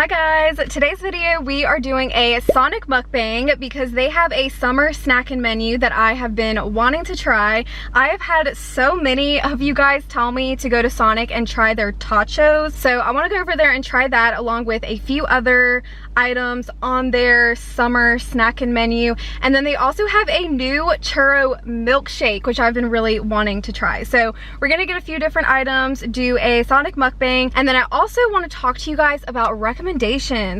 Hi guys, today's video we are doing a Sonic mukbang because they have a summer snacking menu that I have been wanting to try. I have had so many of you guys tell me to go to Sonic and try their Totchos, so I want to go over there and try that along with a few other items on their summer snacking menu. And then they also have a new churro milkshake, which I've been really wanting to try. So we're gonna get a few different items, do a Sonic mukbang, and then I also want to talk to you guys about recommendations,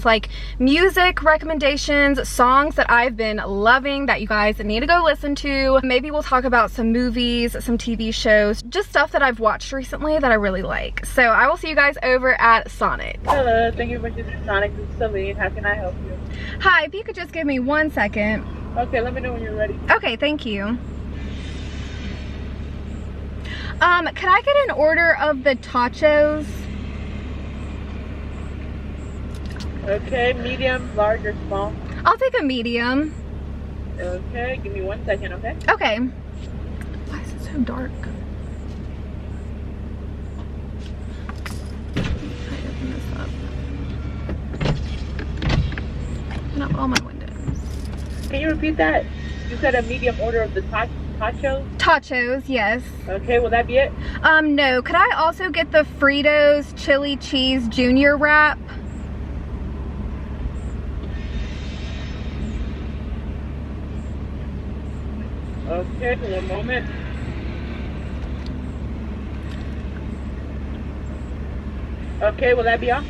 like music recommendations, songs that I've been loving that you guys need to go listen to. Maybe we'll talk about some movies, some TV shows, just stuff that I've watched recently that I really like. So I will see you guys over at Sonic. Hello, thank you for choosing Sonic. This is Celine. How can I help you? Hi, if you could just give me 1 second. Okay, let me know when you're ready. Okay, thank you. Could I get an order of the Totchos? Okay, medium, large, or small? I'll take a medium. Okay, give me 1 second, okay? Okay. Why is it so dark? Try to open this up. Open up all my windows. Can you repeat that? You said a medium order of the Totchos? Totchos, yes. Okay, will that be it? No. Could I also get the Fritos chili cheese junior wrap? Okay, one moment. Okay, will that be all?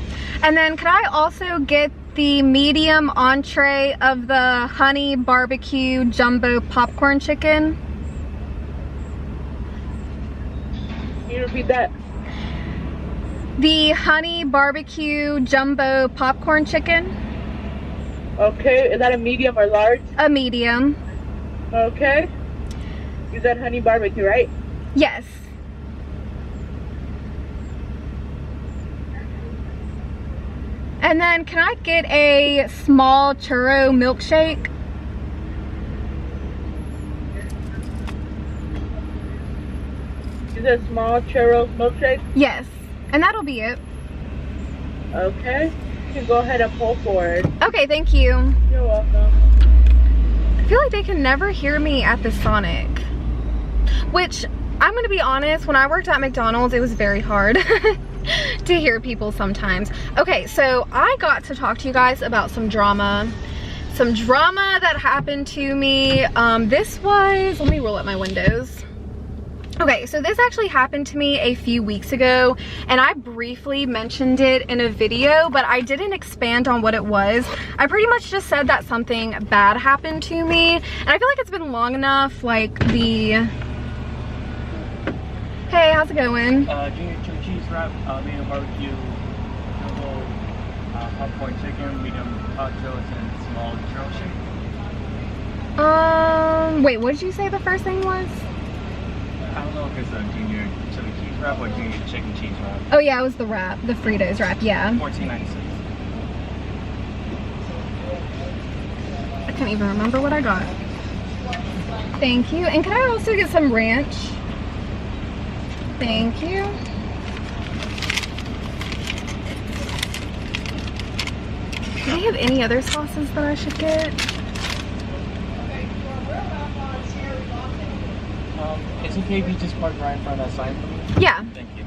And then could I also get the medium entree of the honey barbecue jumbo popcorn chicken? Can you repeat that? The honey barbecue jumbo popcorn chicken. Okay, is that a medium or large? A medium. Okay. You said honey barbecue, right? Yes. And then can I get a small churro milkshake? You said small churro milkshake? Yes. And that'll be it. Okay. You can go ahead and pull forward. Okay, thank you. You're welcome. I feel like they can never hear me at the Sonic. Which, I'm gonna be honest, when I worked at McDonald's, it was very hard to hear people sometimes. Okay, so I got to talk to you guys about some drama. Some drama that happened to me. This was, let me roll up my windows. Okay, so this actually happened to me a few weeks ago, and I briefly mentioned it in a video, but I didn't expand on what it was. I pretty much just said that something bad happened to me, and I feel like it's been long enough, like the... Hey, how's it going? Junior chili cheese wrap, medium barbecue, jumbo, popcorn chicken, medium Totchos, and small churro shake. Wait, what did you say the first thing was? I don't know if it's a junior chili cheese wrap or junior chicken cheese wrap. Oh yeah, it was the wrap, the Fritos wrap, yeah. $14.96. I can't even remember what I got. Thank you. And can I also get some ranch? Thank you. Do they have any other sauces that I should get? It's okay if you just park right in front of that sign for me? Yeah. Thank you.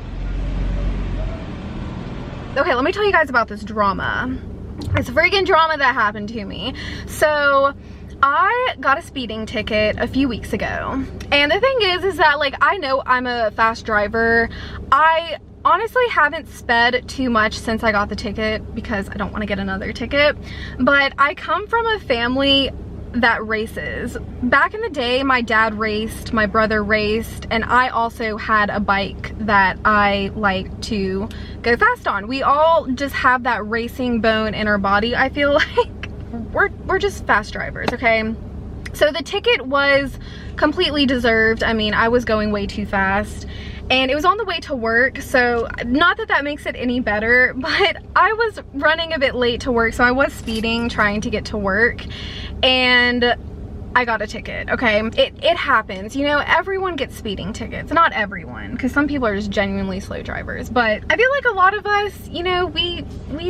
Okay, let me tell you guys about this drama. It's a freaking drama that happened to me. So, I got a speeding ticket a few weeks ago. And the thing is that, like, I know I'm a fast driver. I honestly haven't sped too much since I got the ticket because I don't want to get another ticket. But I come from a family that races. Back in the day, my dad raced, my brother raced, and I also had a bike that I like to go fast on. We all just have that racing bone in our body, I feel like. We're just fast drivers, okay? So the ticket was completely deserved. I mean, I was going way too fast. And it was on the way to work, so not that that makes it any better, but I was running a bit late to work, so I was speeding, trying to get to work. And I got a ticket, okay? It happens, you know, everyone gets speeding tickets. Not everyone, because some people are just genuinely slow drivers, but I feel like a lot of us, you know, we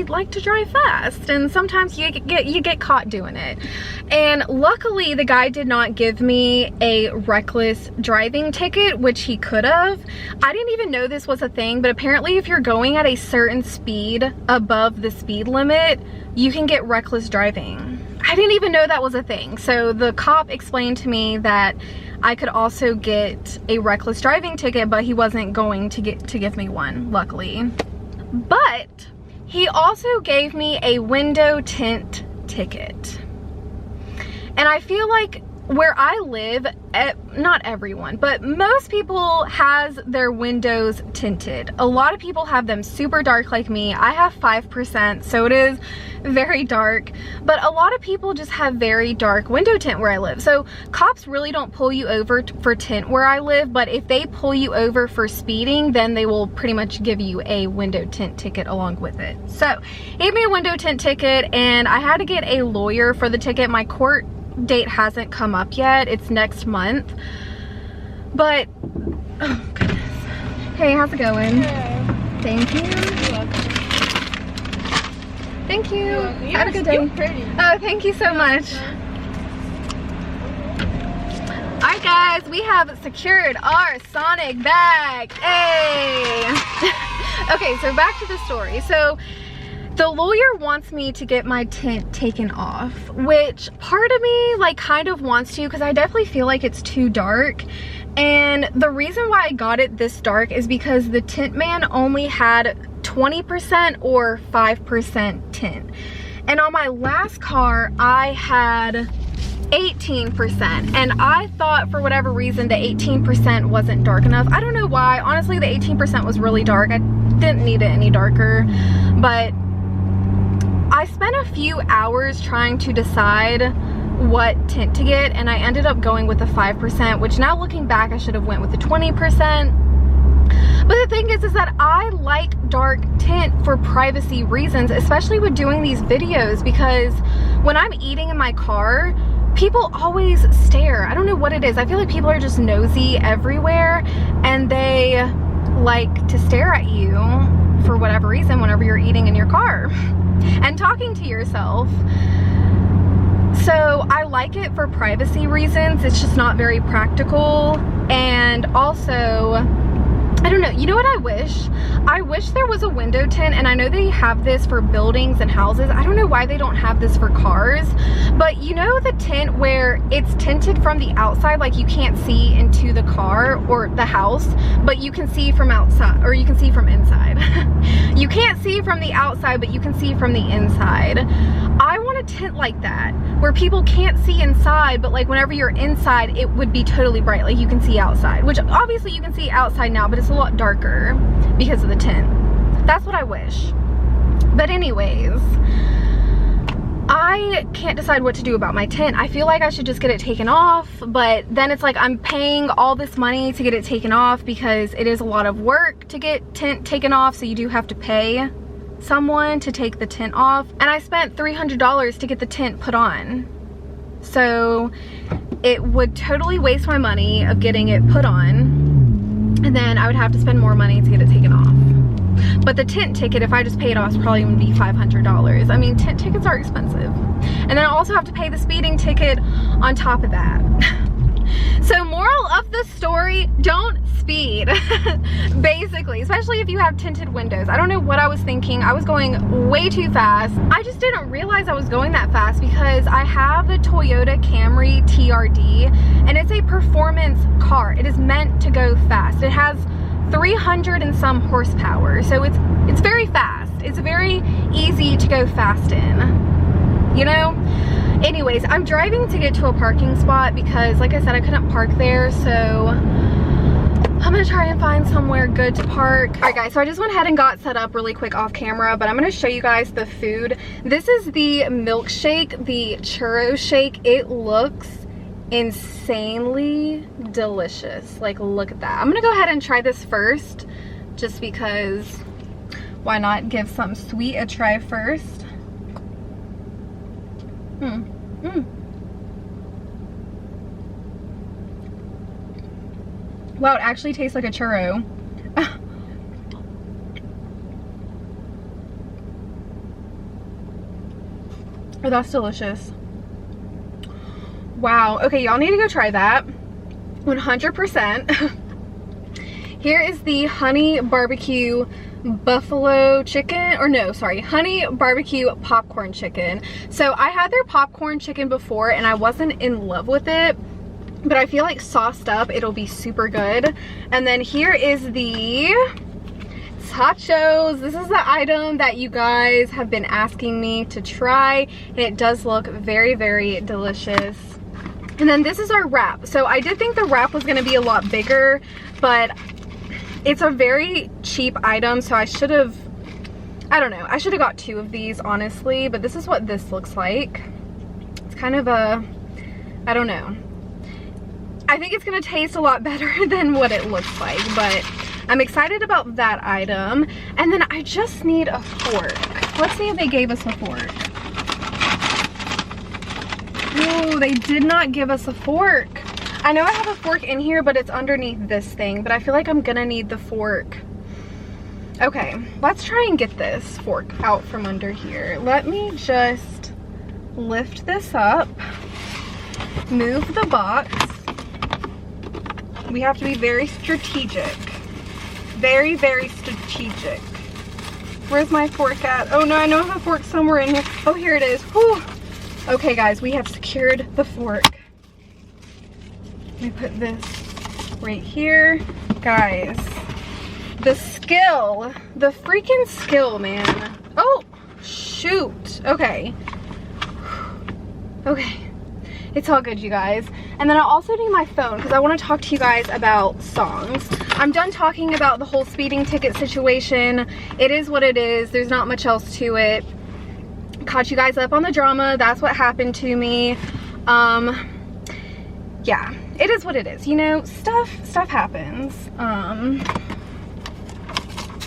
like to drive fast, and sometimes you get caught doing it. And luckily the guy did not give me a reckless driving ticket, which he could have. I didn't even know this was a thing, but apparently if you're going at a certain speed above the speed limit, you can get reckless driving. I didn't even know that was a thing. So the cop explained to me that I could also get a reckless driving ticket, but he wasn't going to give me one, luckily. But he also gave me a window tint ticket. And I feel like where I live, not everyone, but most people has their windows tinted. A lot of people have them super dark like me. I have 5%, so it is very dark, but a lot of people just have very dark window tint where I live. So cops really don't pull you over for tint where I live, but if they pull you over for speeding, then they will pretty much give you a window tint ticket along with it. So he gave me a window tint ticket, and I had to get a lawyer for the ticket. My court date hasn't come up yet. It's next month. But oh goodness. Hey, how's it going? Hey. Thank you. You're welcome. Thank you. You're welcome. Have a good day. You're pretty. Oh, thank you so much. Alright guys, we have secured our Sonic bag. Hey! Okay, so back to the story. So the lawyer wants me to get my tint taken off, which part of me like kind of wants to, because I definitely feel like it's too dark. And the reason why I got it this dark is because the tint man only had 20% or 5% tint. And on my last car, I had 18%, and I thought for whatever reason the 18% wasn't dark enough. I don't know why. Honestly, the 18% was really dark. I didn't need it any darker, but I spent a few hours trying to decide what tint to get, and I ended up going with the 5%, which now looking back, I should have went with the 20%. But the thing is that I like dark tint for privacy reasons, especially with doing these videos, because when I'm eating in my car, people always stare. I don't know what it is. I feel like people are just nosy everywhere, and they like to stare at you for whatever reason whenever you're eating in your car and talking to yourself. So I like it for privacy reasons. It's just not very practical. And also, I don't know, you know what I wish? I wish there was a window tint, and I know they have this for buildings and houses. I don't know why they don't have this for cars, but you know the tint where it's tinted from the outside, like you can't see into the car or the house, but you can see from outside, or you can see from inside. You can't see from the outside, but you can see from the inside. I want a tint like that, where people can't see inside, but like whenever you're inside, it would be totally bright, like you can see outside, which obviously you can see outside now, but it's a lot darker because of the tint. That's what I wish. But anyways, I can't decide what to do about my tint. I feel like I should just get it taken off, but then it's like I'm paying all this money to get it taken off because it is a lot of work to get tint taken off, so you do have to pay someone to take the tint off, and I spent $300 to get the tint put on. So it would totally waste my money of getting it put on, and then I would have to spend more money to get it taken off. But the tint ticket, if I just pay it off, probably would be $500. I mean, tint tickets are expensive. And then I also have to pay the speeding ticket on top of that. So moral of the story, don't speed. Basically, especially if you have tinted windows. I don't know what I was thinking. I was going way too fast. I just didn't realize I was going that fast because I have the Toyota Camry TRD, and it's a performance car. It is meant to go fast. It has 300 and some horsepower, so it's very fast. It's very easy to go fast in, you know? Anyways, I'm driving to get to a parking spot because, like I said, I couldn't park there, so I'm gonna try and find somewhere good to park. All right guys, so I just went ahead and got set up really quick off camera, but I'm gonna show you guys the food. This is the milkshake, the churro shake. It looks insanely delicious. Like, look at that. I'm gonna go ahead and try this first, just because why not give something sweet a try first. Wow, it actually tastes like a churro. Oh, that's delicious. Wow. Okay, y'all need to go try that. 100%. Here is the honey barbecue buffalo chicken, or no, sorry, honey barbecue popcorn chicken. So I had their popcorn chicken before and I wasn't in love with it, but I feel like sauced up it'll be super good. And then here is the Totchos. This is the item that you guys have been asking me to try, and it does look very, very delicious. And then this is our wrap. So I did think the wrap was going to be a lot bigger, but it's a very cheap item, so I should have, I don't know, I should have got 2 of these honestly, but this is what this looks like. It's kind of a, I don't know. I think it's going to taste a lot better than what it looks like, but I'm excited about that item. And then I just need a fork. Let's see if they gave us a fork. Oh, they did not give us a fork. I know I have a fork in here, but it's underneath this thing, but I feel like I'm gonna need the fork. Okay, let's try and get this fork out from under here. Let me just lift this up, move the box. We have to be very strategic. Very, very strategic. Where's my fork at? Oh no, I know I have a fork somewhere in here. Oh, here it is. Whew. Okay guys, we have secured the fork. Let me put this right here. Guys, the skill, the freaking skill, man. Oh, shoot. Okay. Okay. It's all good, you guys. And then I also need my phone because I want to talk to you guys about songs. I'm done talking about the whole speeding ticket situation. It is what it is. There's not much else to it. Caught you guys up on the drama. That's what happened to me. Yeah, it is what it is. You know, stuff happens.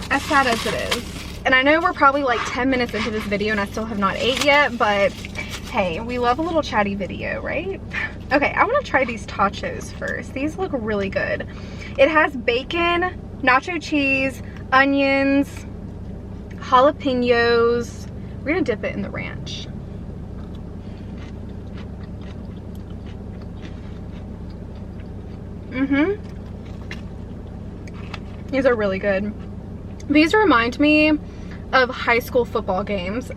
As sad as it is. And I know we're probably like 10 minutes into this video and I still have not ate yet, but hey, we love a little chatty video, right? Okay, I want to try these Totchos first. These look really good. It has bacon, nacho cheese, onions, jalapenos. We're gonna dip it in the ranch. These are really good. These remind me of high school football games.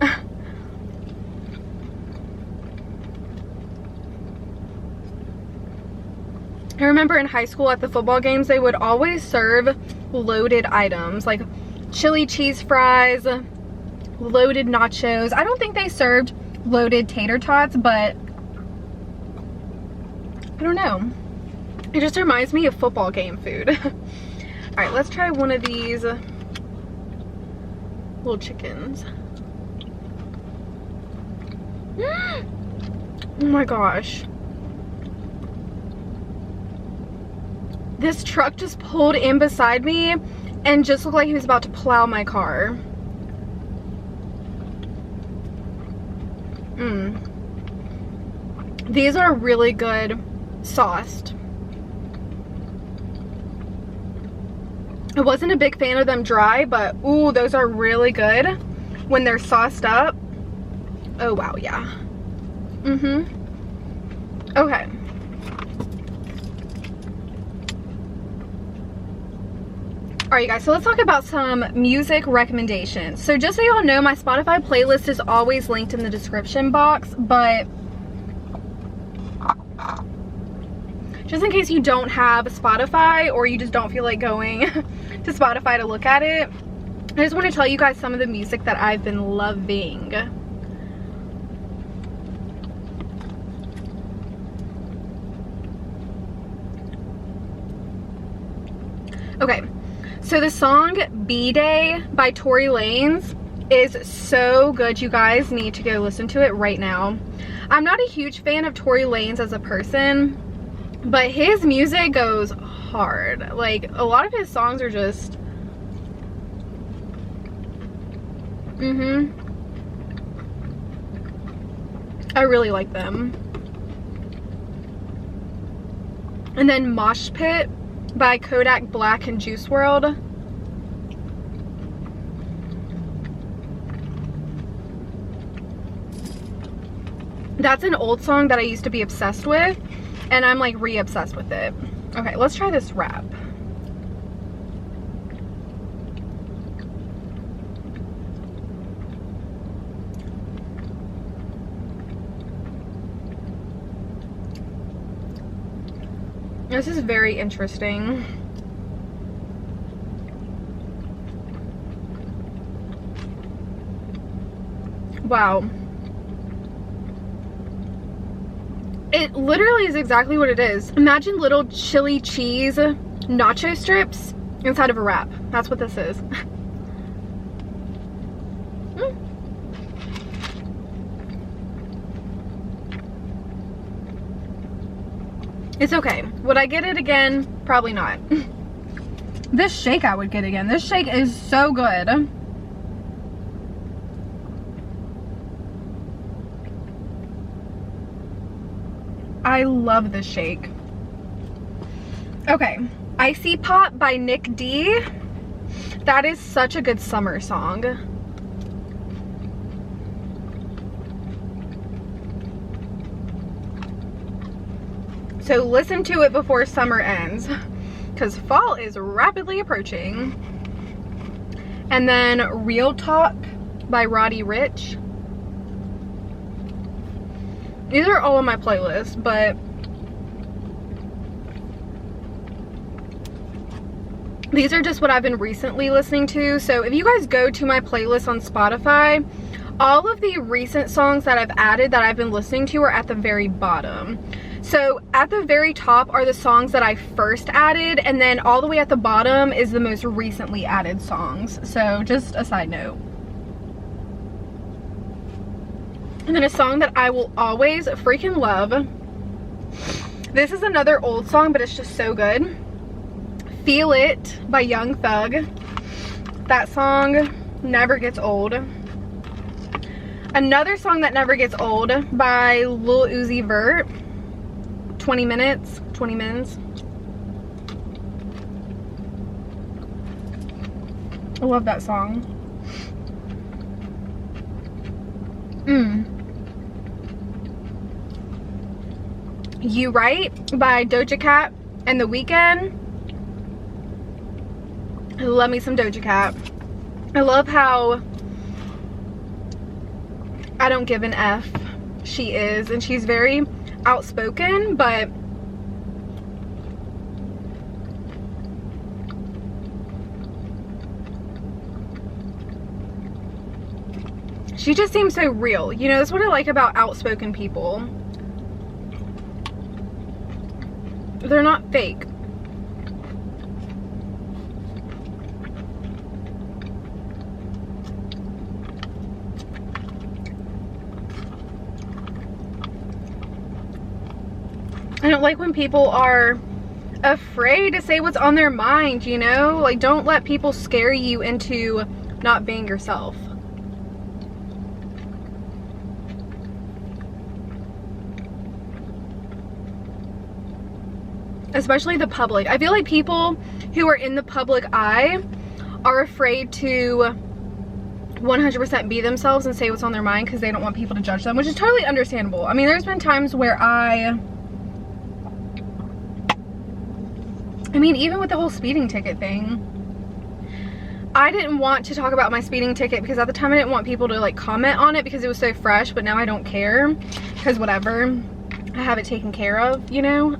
I remember in high school at the football games, they would always serve loaded items like chili cheese fries, loaded nachos. I don't think they served loaded tater tots, but I don't know. It just reminds me of football game food. All right, let's try one of these little chickens. Oh my gosh. This truck just pulled in beside me and just looked like he was about to plow my car. These are really good sauced. I wasn't a big fan of them dry, but ooh, those are really good when they're sauced up. Oh wow, yeah. Okay. Alright guys, so let's talk about some music recommendations. So just so y'all know, my Spotify playlist is always linked in the description box, but just in case you don't have Spotify or you just don't feel like going to Spotify to look at it, I just want to tell you guys some of the music that I've been loving. Okay. So the song B-Day by Tory Lanez is so good. You guys need to go listen to it right now. I'm not a huge fan of Tory Lanez as a person, but his music goes hard. Like, a lot of his songs are just... I really like them. And then Mosh Pit by Kodak Black and Juice WRLD. That's an old song that I used to be obsessed with, and I'm like re-obsessed with it. Okay, let's try this rap. This is very interesting. Wow. It literally is exactly what it is. Imagine little chili cheese nacho strips inside of a wrap. That's what this is. It's okay. Would I get it again? Probably not. This shake I would get again. This shake is so good. I love this shake. Okay, Icy Pop by Nick D. That is such a good summer song. So listen to it before summer ends, because fall is rapidly approaching. And then Real Talk by Roddy Ricch. These are all on my playlist, but these are just what I've been recently listening to. So if you guys go to my playlist on Spotify, all of the recent songs that I've added that I've been listening to are at the very bottom. So at the very top are the songs that I first added, and then all the way at the bottom is the most recently added songs. So just a side note. And then a song that I will always freaking love. This is another old song, but it's just so good. Feel It by Young Thug. That song never gets old. Another song that never gets old by Lil Uzi Vert. 20 Minutes. 20 Mins. I love that song. You Right by Doja Cat and The Weeknd. I love me some Doja Cat. I love how I don't give an F she is, and she's very outspoken, but she just seems so real. You know, that's what I like about outspoken people. They're not fake. I don't like when people are afraid to say what's on their mind, you know? Like, don't let people scare you into not being yourself. Especially the public. I feel like people who are in the public eye are afraid to 100% be themselves and say what's on their mind because they don't want people to judge them, which is totally understandable. I mean, there's been times where I mean, even with the whole speeding ticket thing, I didn't want to talk about my speeding ticket because at the time I didn't want people to like comment on it because it was so fresh, but now I don't care because whatever, I have it taken care of, you know?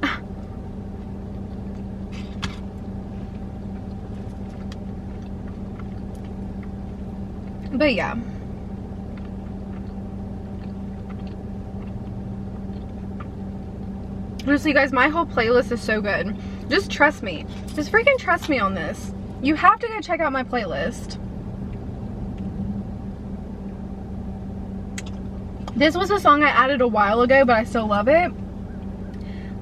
But yeah. Honestly, guys, my whole playlist is so good. Just trust me. Just freaking trust me on this. You have to go check out my playlist. This was a song I added a while ago, but I still love it.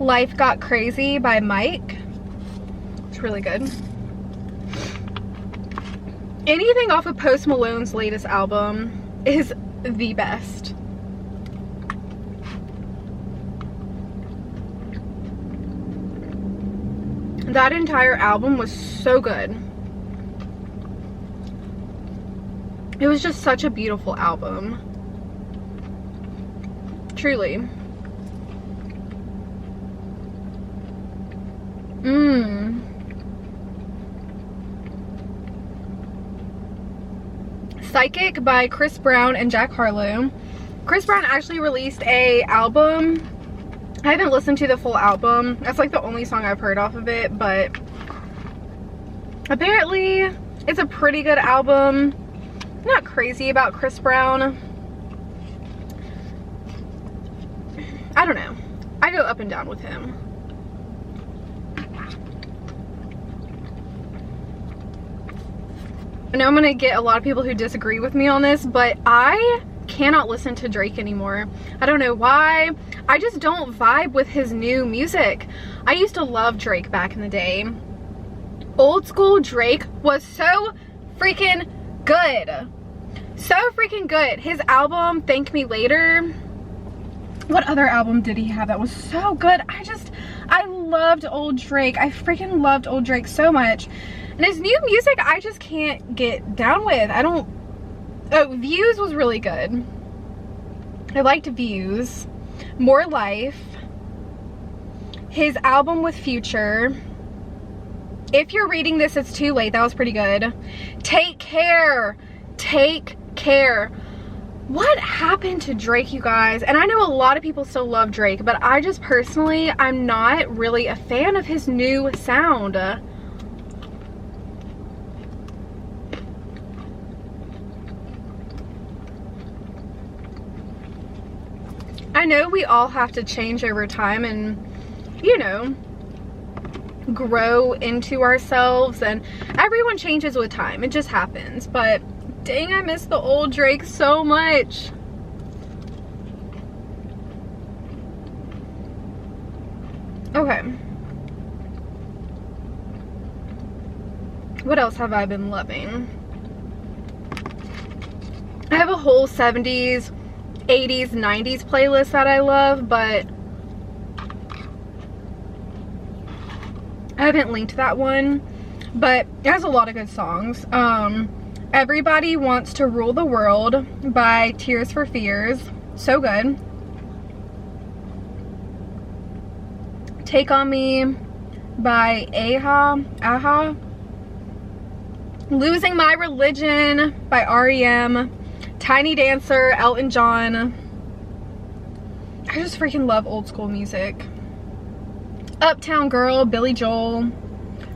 Life Got Crazy by Mike. It's really good. Anything off of Post Malone's latest album is the best. That entire album was so good. It was just such a beautiful album. Truly. Psychic by Chris Brown and Jack Harlow. Chris Brown actually released a album. I haven't listened to the full album. That's like the only song I've heard off of it, but apparently it's a pretty good album. I'm not crazy about Chris Brown. I don't know. I go up and down with him. I know I'm gonna get a lot of people who disagree with me on this, but I cannot listen to Drake anymore. I don't know why. I just don't vibe with his new music. I used to love Drake back in the day. Old school Drake was so freaking good. So freaking good. His album, Thank Me Later. What other album did he have that was so good? I loved old Drake. I freaking loved old Drake so much. And his new music, I just can't get down with. Oh, Views was really good. I liked Views. More Life. His album with Future. If You're Reading This, It's Too Late. That was pretty good. Take Care. Take Care. What happened to Drake, you guys? And I know a lot of people still love Drake, but I just personally, I'm not really a fan of his new sound. I know we all have to change over time and, you know, grow into ourselves, and everyone changes with time. It just happens. But dang, I miss the old Drake so much. Okay. What else have I been loving? I have a whole 70s, 80s, 90s playlist that I love, but I haven't linked that one, but it has a lot of good songs. Everybody Wants to Rule the World by Tears for Fears. So good. Take on Me by Aha. Losing My Religion by R.E.M. Tiny Dancer, Elton John. I just freaking love old school music. Uptown Girl, Billy Joel.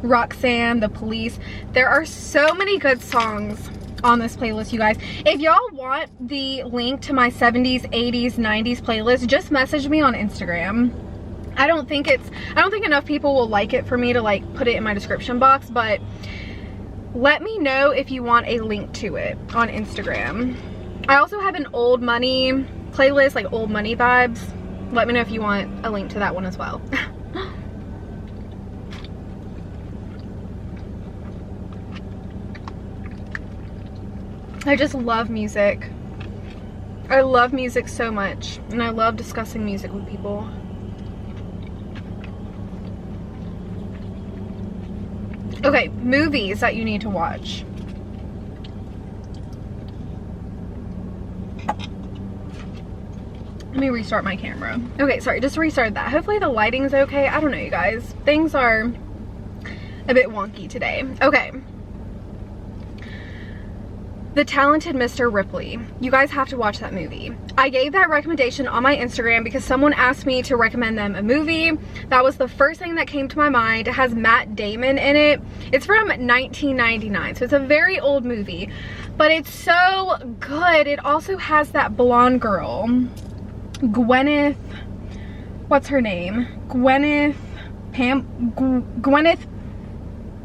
Roxanne, The Police. There are so many good songs on this playlist, you guys. If y'all want the link to my 70s, 80s, 90s playlist, just message me on Instagram. I don't think enough people will like it for me to like put it in my description box, but let me know if you want a link to it on Instagram. I also have an old money playlist, like old money vibes. Let me know if you want a link to that one as well. I just love music. I love music so much, and I love discussing music with people. Okay, movies that you need to watch. Let me restart my camera. Okay, sorry, just restarted that. Hopefully the lighting's okay. I don't know, you guys. Things are a bit wonky today. Okay. The Talented Mr. Ripley. You guys have to watch that movie. I gave that recommendation on my Instagram because someone asked me to recommend them a movie. That was the first thing that came to my mind. It has Matt Damon in it. It's from 1999, so it's a very old movie, but it's so good. It also has that blonde girl, Gwyneth, what's her name? Gwyneth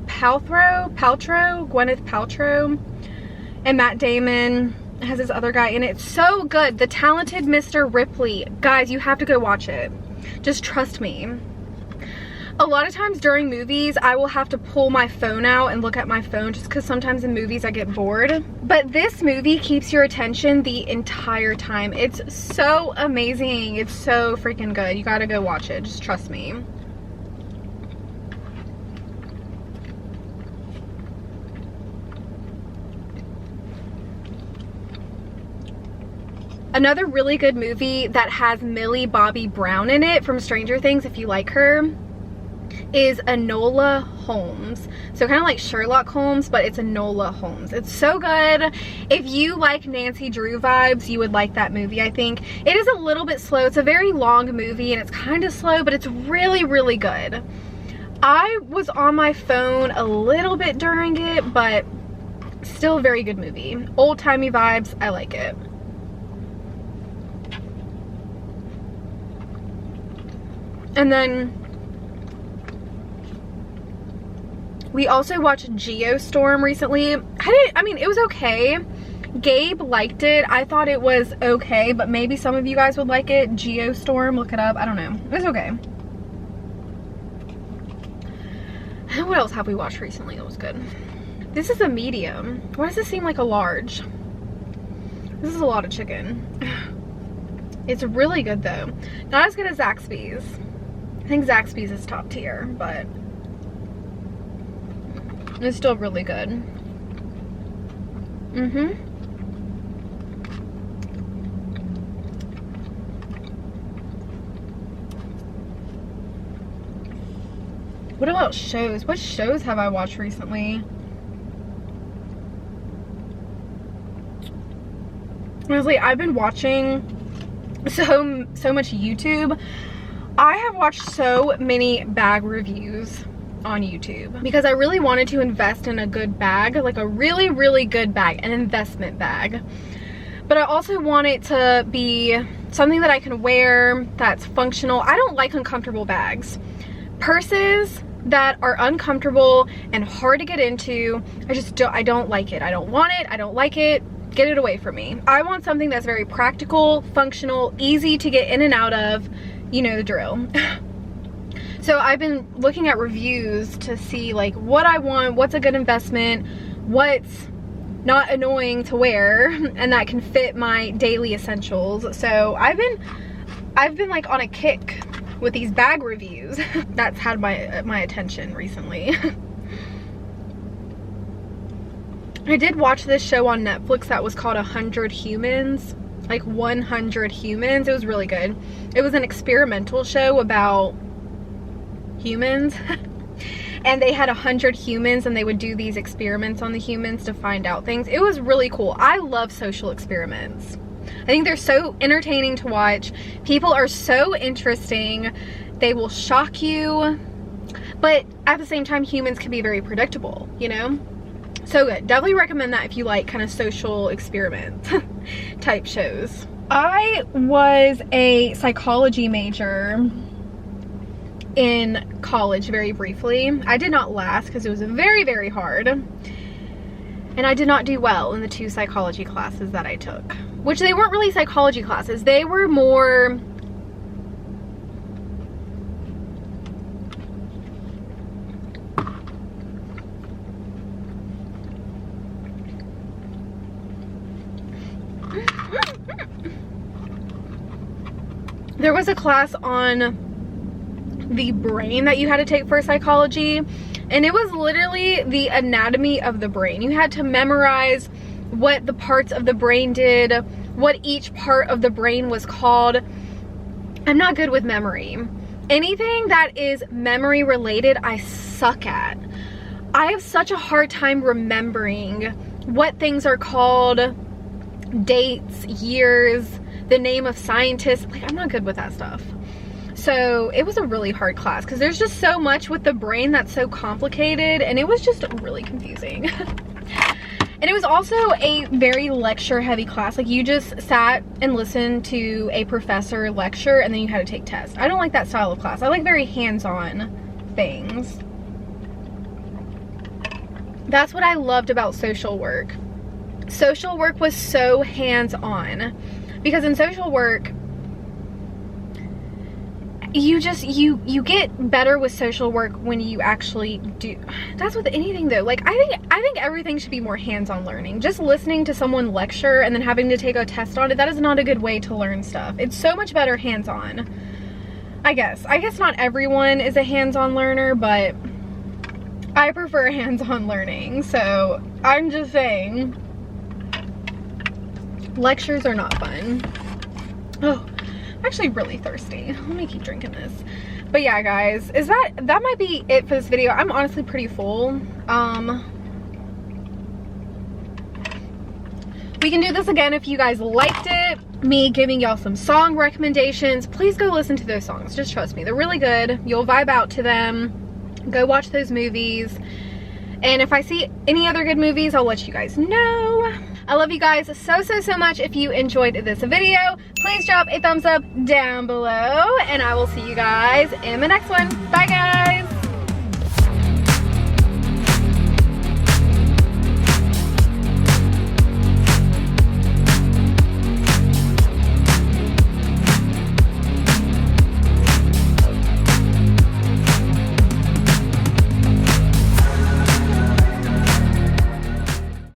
Paltrow. And Matt Damon has this other guy in it. It's so good. The Talented Mr. Ripley. Guys, you have to go watch it. Just trust me. A lot of times during movies, I will have to pull my phone out and look at my phone just because sometimes in movies I get bored. But this movie keeps your attention the entire time. It's so amazing. It's so freaking good. You gotta go watch it. Just trust me. Another really good movie that has Millie Bobby Brown in it from Stranger Things, if you like her, is Enola Holmes. So kind of like Sherlock Holmes, but it's Enola Holmes. It's so good. If you like Nancy Drew vibes, you would like that movie, I think. It is a little bit slow. It's a very long movie and it's kind of slow, but it's really, really good. I was on my phone a little bit during it, but still a very good movie. Old-timey vibes, I like it. And then we also watched Geostorm recently. I mean, it was okay. Gabe liked it. I thought it was okay, but maybe some of you guys would like it. Geostorm, look it up. I don't know. It was okay. What else have we watched recently that was good? This is a medium. Why does this seem like a large? This is a lot of chicken. It's really good though. Not as good as Zaxby's. I think Zaxby's is top tier, but it's still really good. What about shows? What shows have I watched recently? Honestly, I've been watching so much YouTube. I have watched so many bag reviews on YouTube because I really wanted to invest in a good bag, like a really, really good bag, an investment bag. But I also want it to be something that I can wear, that's functional. I don't like uncomfortable bags. Purses that are uncomfortable and hard to get into, I don't like it. I don't want it. I don't like it. Get it away from me. I want something that's very practical, functional, easy to get in and out of. You know the drill. So I've been looking at reviews to see like what I want, what's a good investment, what's not annoying to wear, and that can fit my daily essentials. So I've been like on a kick with these bag reviews. That's had my attention recently. I did watch this show on Netflix that was called 100 Humans. Like 100 Humans. It was really good. It was an experimental show about humans. And they had 100 humans and they would do these experiments on the humans to find out things. It was really cool. I love social experiments. I think they're so entertaining to watch. People are so interesting. They will shock you. But at the same time, humans can be very predictable, you know? So good. Definitely recommend that if you like kind of social experiment type shows. I was a psychology major in college very briefly. I did not last because it was very, very hard. And I did not do well in the 2 psychology classes that I took. Which they weren't really psychology classes. They were more... There was a class on the brain that you had to take for psychology, and it was literally the anatomy of the brain. You had to memorize what the parts of the brain did, what each part of the brain was called. I'm not good with memory. Anything that is memory related, I suck at. I have such a hard time remembering what things are called, dates, years, the name of scientists. Like, I'm not good with that stuff. So it was a really hard class because there's just so much with the brain that's so complicated, and it was just really confusing. And it was also a very lecture heavy class. Like, you just sat and listened to a professor lecture and then you had to take tests. I don't like that style of class. I like very hands-on things. That's what I loved about social work. Social work was so hands-on. Because in social work, you get better with social work when you actually do. That's with anything though. Like, I think everything should be more hands-on learning. Just listening to someone lecture and then having to take a test on it, that is not a good way to learn stuff. It's so much better hands-on. I guess not everyone is a hands-on learner, but I prefer hands-on learning. So I'm just saying, lectures are not fun. Oh, I'm actually really thirsty. Let me keep drinking this. But yeah, guys, that might be it for this video. I'm honestly pretty full. We can do this again if you guys liked it. Me giving y'all some song recommendations. Please go listen to those songs. Just trust me. They're really good. You'll vibe out to them. Go watch those movies. And if I see any other good movies, I'll let you guys know. I love you guys so much. If you enjoyed this video, please drop a thumbs up down below. And I will see you guys in the next one. Bye, guys.